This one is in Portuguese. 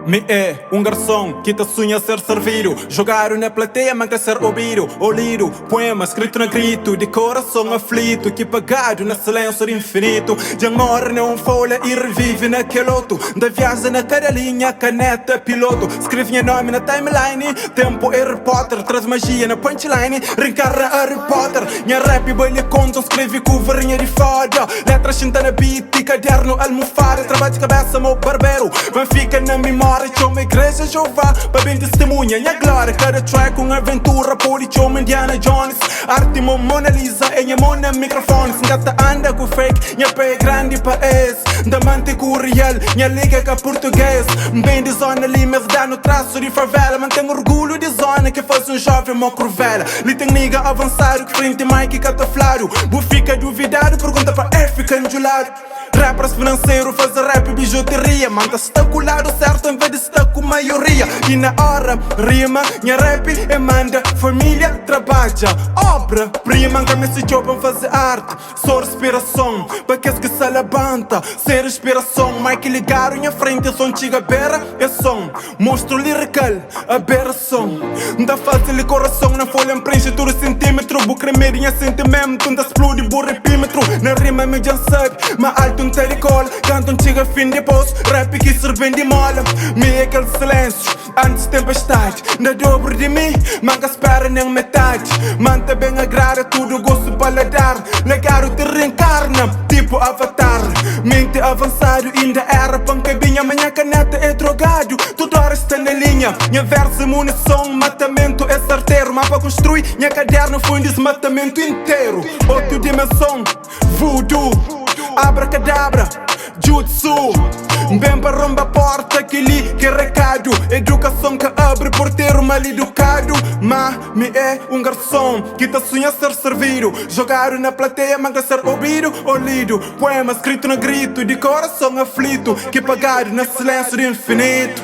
Me é garçom que te sonha ser servido. Jogaram na plateia, manca ser ouvido ou lido. Poema escrito na grito, de coração aflito, que pagado na silêncio do infinito. Já morre numa folha e revive naquele outro. Da viagem na cada linha, caneta, piloto. Escreve minha nome na timeline. Tempo Harry Potter, traz magia na punchline. Reencarna Harry Potter. Minha rap bolha conta, escreve com varinha de foda. Letras cinta na beat e caderno almofada. Trabalho de cabeça, meu barbeiro. Mas fica na memória, chama igreja Jeová. Para bem testemunha, minha glória. Cada track uma aventura, poli chama Indiana Jones. Arte, meu Mona Lisa, e minha mão na microfone. Gata anda com fake, minha pé é grande para esse. Da mante com o real, minha liga com português. Bem de zona ali, mas dá no traço de favela. Mantenho orgulho de zona que faz jovem mó cruvela. Ali tem nigga avançado que frente Mike cataflado. Bu fica duvidado, pergunta para F canjulado. Rappers financeiro, fazer rap bijuteria. Manda se tá com o lado certo em vez de se tá com maioria. E na hora rima, minha rap é manda. Família trabalha, obra prima. Que me se jobam fazer arte. Só respiração, para que se levanta. Ser inspiração, Mike ligaram minha frente. Som chiga beira, é som. Monstro lyrical, aberração. Da fácil coração, na folha preenche todo centímetro. Bu cremeirinha sentimento, da explode bu repímetro. Na rima me já sabe, mas alto um telecol. Canto chega fim de post, rap que serve de mola. Me é aquele silêncio, antes tempestade. Na dobro de mim, manga espera nem metade. Manta bem agrada, tudo gosto paladar. Legaro te reencarna, tipo avatar. Mente avançado, ainda era pancabinha. Minha caneta é drogado, tudo hora está na linha. Minha verso é munição, matamento é certeiro. Mapa construir, minha caderno foi um desmatamento inteiro. Outra dimensão, voodoo, abracadabra, jutsu. Bem para romper a porta, aquele que é recado. Educação que abre porteiro mal educado. Mas me é garçom que te sonha ser servido. Jogaram na plateia, manca ser ouvido ou lido. Poema escrito no grito, de coração aflito, que pagado no silêncio do infinito.